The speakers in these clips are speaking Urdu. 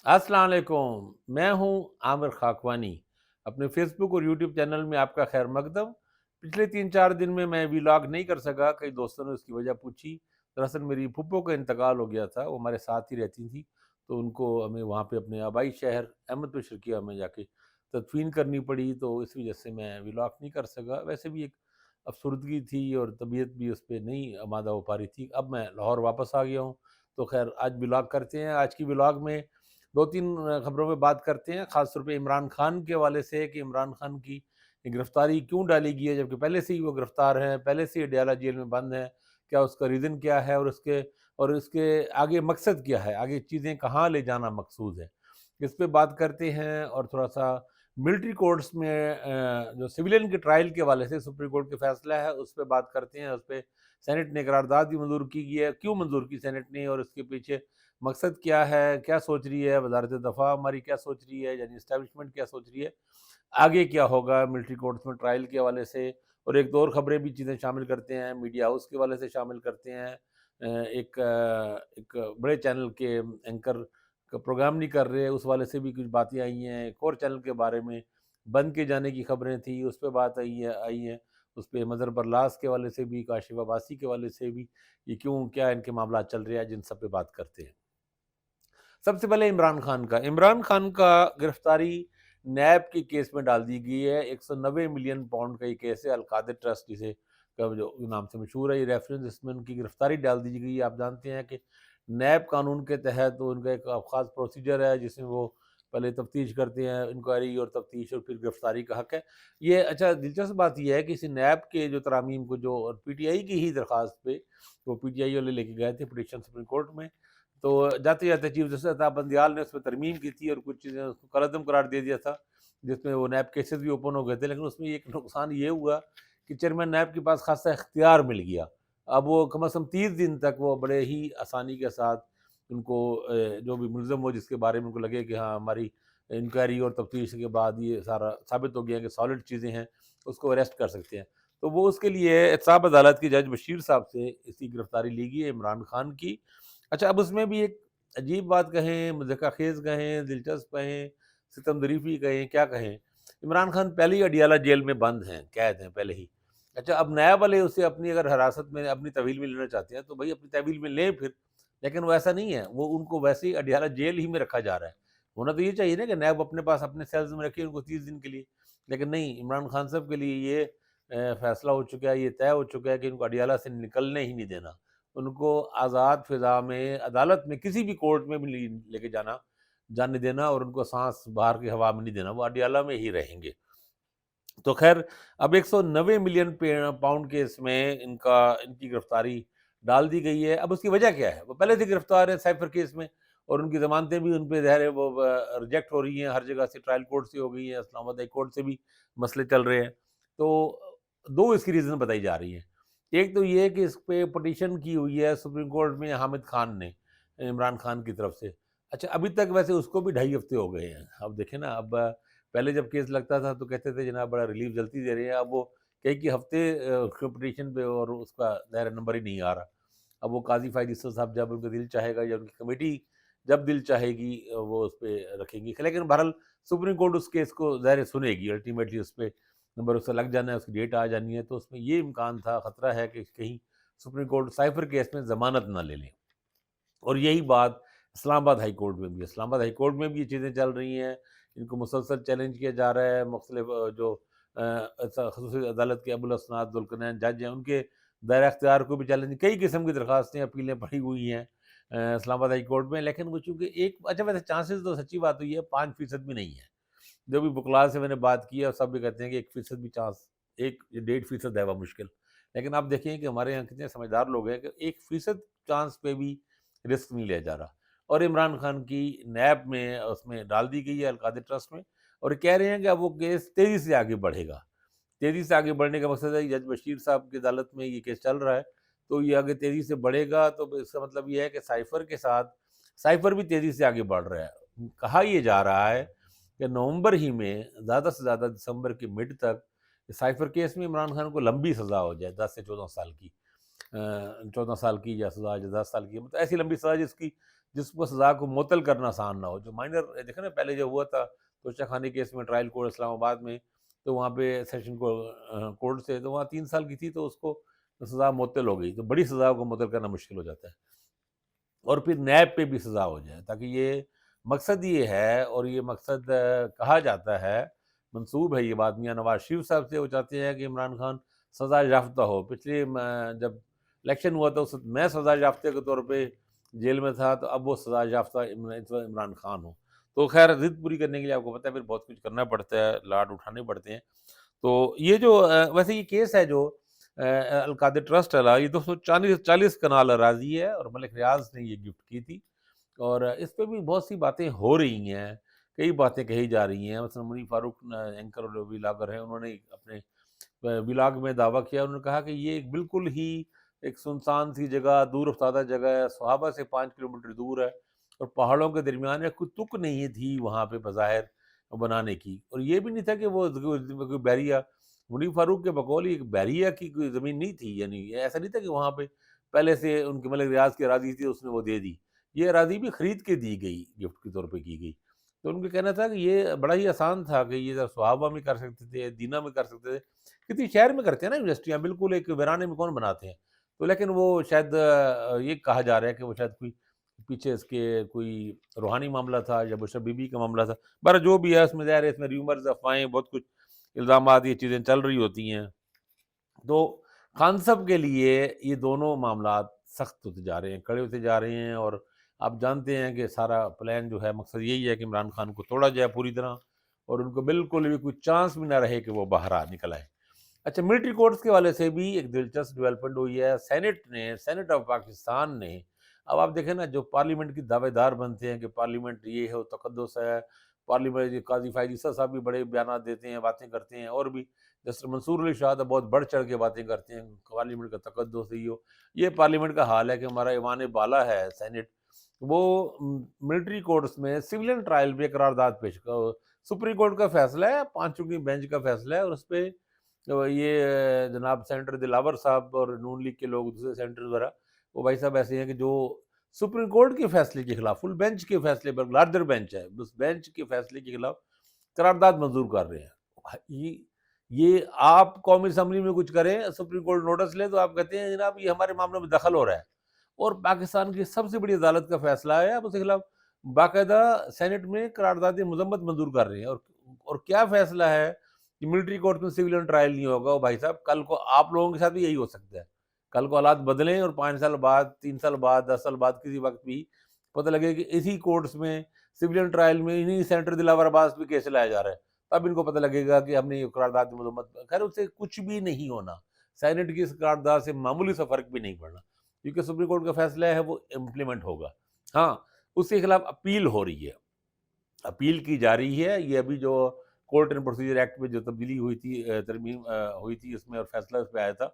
السلام علیکم، میں ہوں عامر خاکوانی۔ اپنے فیس بک اور یوٹیوب چینل میں آپ کا خیر مقدم۔ پچھلے 3-4 دن میں ویلاگ نہیں کر سکا، کئی دوستوں نے اس کی وجہ پوچھی۔ دراصل میری پھپھو کا انتقال ہو گیا تھا، وہ ہمارے ساتھ ہی رہتی تھی، تو ان کو ہمیں وہاں پہ اپنے آبائی شہر احمد بشر کیا میں جا کے تدفین کرنی پڑی، تو اس وجہ سے میں ویلاگ نہیں کر سکا۔ ویسے بھی ایک افسردگی تھی اور طبیعت بھی اس پہ نہیں آمادہ ہو پا رہی تھی۔ اب میں لاہور واپس آ گیا ہوں، تو خیر آج ویلاگ کرتے ہیں۔ آج کی ویلاگ میں 2-3 خبروں پہ بات کرتے ہیں، خاص طور پہ عمران خان کے حوالے سے کہ عمران خان کی گرفتاری کیوں ڈالی گئی ہے، جبکہ پہلے سے ہی وہ گرفتار ہیں، پہلے سے ہی اڈیالہ جیل میں بند ہیں، کیا اس کا ریزن کیا ہے، اور اس کے آگے مقصد کیا ہے، آگے چیزیں کہاں لے جانا مقصود ہے، اس پہ بات کرتے ہیں۔ اور تھوڑا سا ملٹری کورٹس میں جو سویلین کے ٹرائل کے حوالے سے سپریم کورٹ کے فیصلہ ہے اس پہ بات کرتے ہیں۔ اس پہ سینٹ نے قرارداد بھی منظور کی گئی ہے، کیوں منظور کی سینٹ نے، اور اس کے پیچھے مقصد کیا ہے، کیا سوچ رہی ہے وزارت دفاع ہماری، کیا سوچ رہی ہے، یعنی اسٹیبلشمنٹ کیا سوچ رہی ہے، آگے کیا ہوگا ملٹری کورٹس میں ٹرائل کے حوالے سے۔ اور ایک دو اور خبریں بھی چیزیں شامل کرتے ہیں، میڈیا ہاؤس کے حوالے سے شامل کرتے ہیں۔ ایک بڑے چینل کے اینکر کا پروگرام نہیں کر رہے، اس حوالے سے بھی کچھ باتیں آئی ہیں۔ ایک اور چینل کے بارے میں بند کے جانے کی خبریں تھیں، اس پہ بات آئی ہے۔ اس پہ مظہر برلاس کے حوالے سے بھی، کاشف عباسی کے حوالے سے بھی، یہ کیوں کیا ان کے معاملات چل رہے ہیں، جن سب پہ بات کرتے ہیں۔ سب سے پہلے عمران خان کا گرفتاری نیب کے کیس میں ڈال دی گئی ہے۔ 190 ملین پاؤنڈ کا یہ کیس ہے، القادر ٹرسٹ جسے کا جو نام سے مشہور ہے یہ ریفرنس، اس میں ان کی گرفتاری ڈال دی گئی ہے۔ آپ جانتے ہیں کہ نیب قانون کے تحت ان کا ایک خاص پروسیجر ہے جس میں وہ پہلے تفتیش کرتے ہیں، انکوائری اور تفتیش، اور پھر گرفتاری کا حق ہے یہ۔ اچھا دلچسپ بات یہ ہے کہ اسی نیب کے جو ترامیم کو جو اور پی ٹی آئی کی ہی درخواست پہ وہ پی ٹی آئی والے لے کے گئے تھے پٹیشن سپریم کورٹ میں، تو جاتے جاتے چیف جسٹس عطا بندیال نے اس میں ترمیم کی تھی اور کچھ چیزیں اس کو کالعدم قرار دے دیا تھا، جس میں وہ نیب کیسز بھی اوپن ہو گئے تھے۔ لیکن اس میں ایک نقصان یہ ہوا کہ چیئرمین نیب کے پاس خاصا اختیار مل گیا۔ اب وہ کم از کم 30 دن تک وہ بڑے ہی آسانی کے ساتھ ان کو جو بھی ملزم ہو جس کے بارے میں ان کو لگے کہ ہاں ہماری انکوائری اور تفتیش کے بعد یہ سارا ثابت ہو گیا کہ سالڈ چیزیں ہیں، اس کو اریسٹ کر سکتے ہیں۔ تو وہ اس کے لیے احتساب عدالت کے جج بشیر صاحب سے اس کی گرفتاری لی گئی ہے عمران خان کی۔ اچھا اب اس میں بھی ایک عجیب بات کہیں، مضحکہ خیز کہیں، دلچسپ کہیں، ستم ظریفی کہیں، کیا کہیں، عمران خان پہلے ہی اڈیالہ جیل میں بند ہیں، قید ہیں پہلے ہی۔ اچھا اب نیا والے اسے اپنی اگر حراست میں اپنی طویل میں لینا چاہتے ہیں تو بھائی اپنی طویل میں لیں پھر، لیکن وہ ایسا نہیں ہے، وہ ان کو ویسے ہی اڈیالہ جیل ہی میں رکھا جا رہا ہے۔ ہونا تو یہ چاہیے نا کہ نیب اپنے پاس اپنے سیلز میں رکھے ان کو 30 دن کے لیے، لیکن نہیں، عمران خان صاحب کے لیے یہ فیصلہ ہو چکا ہے، یہ طے ہو چکا ہے کہ ان کو اڈیالہ سے نکلنے ہی نہیں دینا، ان کو آزاد فضا میں، عدالت میں، کسی بھی کورٹ میں بھی لے کے جانے دینا، اور ان کو سانس باہر کی ہوا میں نہیں دینا، وہ اڈیالہ میں ہی رہیں گے۔ تو خیر اب 190 ملین پاؤنڈ کے اس میں ان کی گرفتاری ڈال دی گئی ہے۔ اب اس کی وجہ کیا ہے؟ وہ پہلے سے گرفتار ہیں سائفر کیس میں، اور ان کی ضمانتیں بھی ان پہ ظاہر ہے وہ ریجیکٹ ہو رہی ہیں، ہر جگہ سے ٹرائل کورٹ سے ہو گئی ہیں، اسلام آباد ہائی کورٹ سے بھی مسئلے چل رہے ہیں۔ تو دو اس کی ریزن بتائی جا رہی ہیں۔ ایک تو یہ کہ اس پہ پٹیشن کی ہوئی ہے سپریم کورٹ میں حامد خان نے، عمران خان کی طرف سے۔ اچھا ابھی تک ویسے اس کو بھی 2.5 ہفتے ہو گئے ہیں۔ اب دیکھیں نا، اب پہلے جب کیس لگتا تھا تو کہتے تھے جناب بڑا ریلیف جلدی دے رہے ہیں، اب وہ کئی ہفتے پٹیشن پہ اور اس کا دائرہ نمبر ہی نہیں آ رہا۔ اب وہ قاضی فائز عیسیٰ صاحب جب ان کا دل چاہے گا یا ان کی کمیٹی جب دل چاہے گی وہ اس پہ رکھیں گی، لیکن بہرحال سپریم کورٹ اس کیس کو ظاہر سنے گی، الٹیمیٹلی اس پہ نمبر اس سے لگ جانا ہے، اس کی ڈیٹ آ جانی ہے۔ تو اس میں یہ امکان تھا، خطرہ ہے کہ کہیں سپریم کورٹ سائفر کیس میں ضمانت نہ لے لیں، اور یہی بات اسلام آباد ہائی کورٹ میں بھی، اسلام آباد ہائی کورٹ میں بھی یہ چیزیں چل رہی ہیں۔ ان کو مسلسل چیلنج کیا جا رہا ہے، مختلف جو خصوصی عدالت کے ابوالاسناد ذوالقرنین جج ہیں ان کے دائرہ اختیار کو بھی چیلنج، کئی قسم کی درخواستیں، اپیلیں پڑی ہوئی ہیں اسلام آباد ہائی کورٹ میں، لیکن وہ چونکہ ایک اچھا ویسے چانسز تو سچی بات ہوئی ہے 5% بھی نہیں ہے۔ جو بھی وکلاء سے میں نے بات کی ہے سب بھی کہتے ہیں کہ 1% بھی چانس، 1-1.5% ہے وہ مشکل، لیکن آپ دیکھیں کہ ہمارے یہاں کتنے سمجھدار لوگ ہیں کہ 1% چانس پہ بھی رسک نہیں لیا جا رہا۔ اور عمران خان کی نیب میں اس میں ڈال دی گئی ہے القادر ٹرسٹ میں، اور کہہ رہے ہیں کہ اب وہ کیس تیزی سے آگے بڑھے گا۔ تیزی سے آگے بڑھنے کا مقصد ہے جج بشیر صاحب کی عدالت میں یہ کیس چل رہا ہے، تو یہ آگے تیزی سے بڑھے گا، تو اس کا مطلب یہ ہے کہ سائفر کے ساتھ سائفر بھی تیزی سے آگے بڑھ رہا ہے۔ کہا یہ جا رہا ہے کہ نومبر ہی میں، زیادہ سے زیادہ دسمبر کے مڈ تک، سائفر کیس میں عمران خان کو لمبی سزا ہو جائے، 10 سے 14 سال کی، 14 سال کی یا سزا یا 10 سال کی، مطلب ایسی لمبی سزا جس کی جس کو سزا کو معطل کرنا آسان نہ ہو. جو مائنر دیکھیں نا پہلے جو ہوا تھا توشہ خانی کیس میں ٹرائل کورٹ اسلام آباد میں، تو وہاں پہ سیشن کورٹ سے تو وہاں 3 سال کی تھی تو اس کو سزا معطل ہو گئی. تو بڑی سزا کو معطل کرنا مشکل ہو جاتا ہے، اور پھر نیب پہ بھی سزا ہو جائے، تاکہ یہ مقصد یہ ہے، اور یہ مقصد کہا جاتا ہے، منسوب ہے یہ بات میاں نواز شریف صاحب سے. وہ چاہتے ہیں کہ عمران خان سزا یافتہ ہو. پچھلے جب الیکشن ہوا تھا اس وقت میں سزا یافتہ کے طور پہ جیل میں تھا، تو اب وہ سزا یافتہ عمران خان ہو. تو خیر ضد پوری کرنے کے لیے آپ کو پتہ ہے پھر بہت کچھ کرنا پڑتا ہے، لاڈ اٹھانے پڑتے ہیں. تو یہ جو ویسے یہ کیس ہے جو القادر ٹرسٹ والا، یہ 240 کنال اراضی ہے اور ملک ریاض نے یہ گفٹ کی تھی. اور اس پہ بھی بہت سی باتیں ہو رہی ہیں، کئی باتیں کہی جا رہی ہیں. مثلا منی فاروق اینکر اور ویلاگر ہیں، انہوں نے اپنے ولاگ میں دعویٰ کیا، انہوں نے کہا کہ یہ بالکل ہی ایک سنسان سی جگہ، دور افتادہ جگہ ہے، صحابہ سے 5 کلومیٹر دور ہے، اور پہاڑوں کے درمیان ہے، کوئی تک نہیں تھی وہاں پہ بظاہر بنانے کی. اور یہ بھی نہیں تھا کہ وہ کوئی بیریا، منی فاروق کے بقول ایک بیریا کی کوئی زمین نہیں تھی. یعنی ایسا نہیں تھا کہ وہاں پہ پہلے سے ان کے ملک ریاض کی اراضی تھی اس نے وہ دے دی. یہ اراضی بھی خرید کے دی گئی، گفٹ کے طور پہ کی گئی. تو ان کا کہنا تھا کہ یہ بڑا ہی آسان تھا کہ یہ صحابہ میں کر سکتے تھے، دینا میں کر سکتے تھے، کسی شہر میں کرتے ہیں نا یونیورسٹیاں، بالکل ایک ویرانے میں کون بناتے ہیں. تو لیکن وہ شاید یہ کہا جا رہا ہے کہ وہ شاید کوئی پیچھے اس کے کوئی روحانی معاملہ تھا یا بشرا بی بی کا معاملہ تھا. بہر جو بھی ہے اس میں ظاہر ہے، اس میں ریومرز، افواہیں، بہت کچھ الزامات، یہ چیزیں چل رہی ہوتی ہیں. تو خان صاحب کے لیے یہ دونوں معاملات سخت ہوتے جا رہے ہیں، کڑے ہوتے جا رہے ہیں. اور آپ جانتے ہیں کہ سارا پلان جو ہے، مقصد یہی ہے کہ عمران خان کو توڑا جائے پوری طرح، اور ان کو بالکل بھی کوئی چانس بھی نہ رہے کہ وہ باہر نکل آئے. اچھا، ملٹری کورٹس کے حوالے سے بھی ایک دلچسپ ڈیولپمنٹ ہوئی ہے. سینٹ آف پاکستان نے، اب آپ دیکھیں نا، جو پارلیمنٹ کی دعوے دار بنتے ہیں کہ پارلیمنٹ یہ ہے، تقدس ہے، پارلیمنٹ، قاضی فائز عیسیٰ صاحب بھی بڑے بیانات دیتے ہیں، باتیں کرتے ہیں، اور بھی جسٹر منصور علی شاہ بہت بڑھ چڑھ کے باتیں کرتے ہیں، پارلیمنٹ کا تقدس ہی ہو. یہ پارلیمنٹ کا حال ہے کہ ہمارا ایوان بالا ہے سینٹ، وہ ملٹری کورٹس میں سویلین ٹرائل پہ قرارداد پیش کر، سپریم کورٹ کا فیصلہ ہے، 5 رکنی بینچ کا فیصلہ ہے، اور اس پہ یہ جناب سینیٹر دلاور صاحب اور نون لیگ کے لوگ، دوسرے سینیٹر وغیرہ، وہ بھائی صاحب ایسے ہیں کہ جو سپریم کورٹ کے فیصلے کے خلاف، فل بینچ کے فیصلے پر، لارجر بینچ ہے، اس بینچ کے فیصلے کے خلاف قرارداد منظور کر رہے ہیں. یہ آپ قومی اسمبلی میں کچھ کریں، سپریم کورٹ نوٹس لے، تو آپ کہتے ہیں جناب یہ ہمارے معاملے میں دخل ہو رہا ہے. اور پاکستان کی سب سے بڑی عدالت کا فیصلہ ہے، آپ اس کے خلاف باقاعدہ سینٹ میں قرارداد مذمت منظور کر رہے ہیں. اور کیا فیصلہ ہے کہ ملٹری کورٹ میں سویلین ٹرائل نہیں ہوگا. بھائی صاحب، کل کو آپ لوگوں کے ساتھ بھی یہی ہو سکتا ہے. کل کو حالات بدلیں اور 5 سال بعد، 3 سال بعد، 10 سال بعد کسی وقت بھی پتہ لگے کہ اسی کورٹس میں سویلین ٹرائل میں انہی سینیٹر دلاور عباس پہ کیس لایا جا رہا ہے. تب ان کو پتہ لگے گا کہ ہم نے یہ قرارداد مذمت. خیر، اس سے کچھ بھی نہیں ہونا، سینٹ کی اس قرارداد سے معمولی سا فرق بھی نہیں پڑنا، کیونکہ سپریم کورٹ کا فیصلہ ہے وہ امپلیمنٹ ہوگا. ہاں، اس کے خلاف اپیل ہو رہی ہے، اپیل کی جا رہی ہے. یہ ابھی جو کورٹ اینڈ پروسیجر ایکٹ میں جو تبدیلی ہوئی تھی، ترمیم ہوئی تھی، اس میں اور فیصلہ اس پہ آیا تھا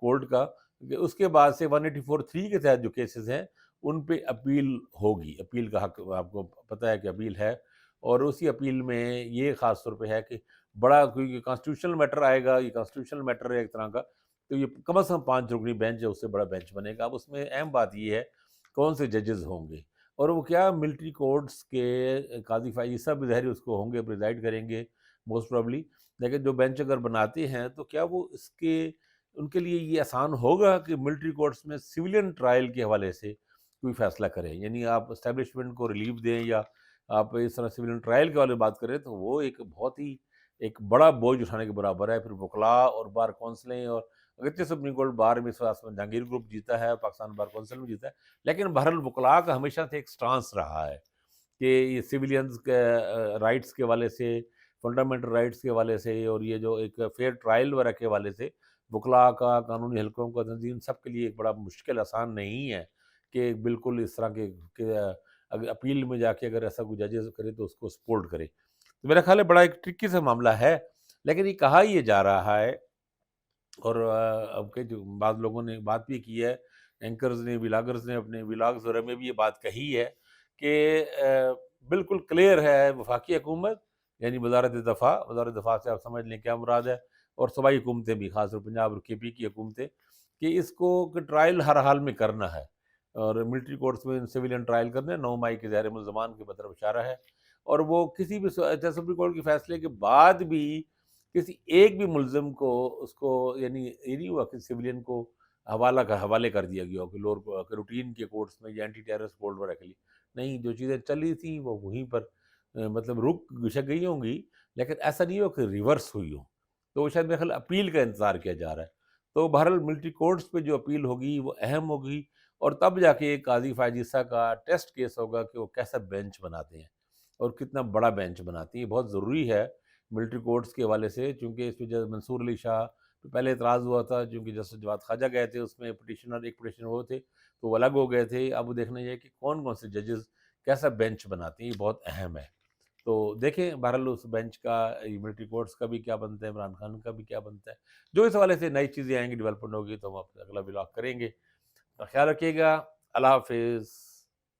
کورٹ کا، کہ اس کے بعد سے 184(3) کے تحت جو کیسز ہیں ان پہ اپیل ہوگی. اپیل کا حق آپ کو پتہ ہے کہ اپیل ہے، اور اسی اپیل میں یہ خاص طور پہ ہے کہ بڑا کوئی کانسٹیٹیوشنل میٹر آئے گا، یہ کانسٹیٹیوشنل میٹر ہے ایک طرح کا، تو یہ کم از کم 5 رکنی بینچ ہے، اس سے بڑا بینچ بنے گا. اب اس میں اہم بات یہ ہے کون سے ججز ہوں گے، اور وہ کیا ملٹری کورٹس کے قاضی فائز عیسیٰ بھی ظاہر اس کو ہوں گے، پریزائڈ کریں گے موسٹ پرابلی. لیکن جو بینچ اگر بناتے ہیں تو کیا وہ اس کے ان کے لیے یہ آسان ہوگا کہ ملٹری کورٹس میں سویلین ٹرائل کے حوالے سے کوئی فیصلہ کریں؟ یعنی آپ اسٹیبلشمنٹ کو ریلیف دیں یا آپ اس طرح سویلین ٹرائل کے والے بات کریں، تو وہ ایک بہت ہی ایک بڑا بوجھ اٹھانے کے برابر ہے. پھر وکلاء اور بار کونسلیں، اور اگرچہ سپریم کورٹ بار میں اس وقت جہانگیر گروپ جیتا ہے، پاکستان بار کونسل میں جیتا ہے، لیکن بہرحال وکلاء کا ہمیشہ سے ایک سٹانس رہا ہے کہ یہ سویلینز کے رائٹس کے حوالے سے، فنڈامنٹل رائٹس کے حوالے سے، اور یہ جو ایک فیئر ٹرائل وغیرہ کے حوالے سے وکلاء کا، قانونی حلقوں کا تنظیم سب کے لیے ایک بڑا مشکل، آسان نہیں ہے کہ بالکل اس طرح کے اگر اپیل میں جا کے اگر ایسا کوئی ججز کرے تو اس کو سپورٹ کرے. تو میرا خیال ہے بڑا ایک ٹرکی سا معاملہ ہے. لیکن یہ کہا یہ جا رہا ہے، اور اب کہ جو بعض لوگوں نے بات بھی کی ہے، اینکرز نے، ولاگرز نے اپنے ولاگز وغیرہ میں بھی یہ بات کہی ہے کہ بالکل کلیئر ہے وفاقی حکومت، یعنی وزارت دفاع سے آپ سمجھ لیں کیا مراد ہے، اور صوبائی حکومتیں بھی، خاص طور پنجاب اور کے پی کی حکومتیں، کہ اس کو ٹرائل ہر حال میں کرنا ہے. اور ملٹری کورٹس میں سویلین ٹرائل کرنے 9 مئی کے زہر ملزمان کی طرف اشارہ ہے، اور وہ کسی بھی سپریم کورٹ کے فیصلے کے بعد بھی کسی ایک بھی ملزم کو اس کو یعنی یہ نہیں ہوا کہ سویلین کو حوالے کر دیا گیا ہو کہ لوور روٹین کے کورٹس میں یا اینٹی ٹیررسٹ کورٹ میں رکھ لی، نہیں، جو چیزیں چلی تھیں وہ وہیں پر مطلب رک گھسک گئی ہوں گی، لیکن ایسا نہیں ہو کہ ریورس ہوئی ہو، تو وہ شاید میرے خیال اپیل کا انتظار کیا جا رہا ہے۔ تو بہرحال ملٹری کورٹس پہ جو اپیل ہوگی وہ اہم ہوگی، اور تب جا کے قاضی فائز عیسیٰ کا ٹیسٹ کیس ہوگا کہ وہ کیسا بینچ بناتے ہیں اور کتنا بڑا بینچ بناتے ہیں۔ یہ بہت ضروری ہے ملٹری کورٹس کے حوالے سے، چونکہ اس پہ منصور علی شاہ پہ پہلے اعتراض ہوا تھا، چونکہ جسٹس جواد خواجہ گئے تھے، اس میں ایک پٹیشنر وہ تھے تو وہ الگ ہو گئے تھے۔ اب وہ دیکھنا یہ کہ کون کون سے ججز کیسا بینچ بناتے ہیں، یہ بہت اہم ہے۔ تو دیکھیں بہرحال اس بینچ کا، ملٹری کورٹس کا بھی کیا بنتا ہے، عمران خان کا بھی کیا بنتا ہے، جو اس حوالے سے نئی چیزیں آئیں گی، ڈیولپمنٹ ہوگی تو ہم اپنا اگلا بلاگ کریں گے۔ خیال رکھیے گا، اللہ حافظ۔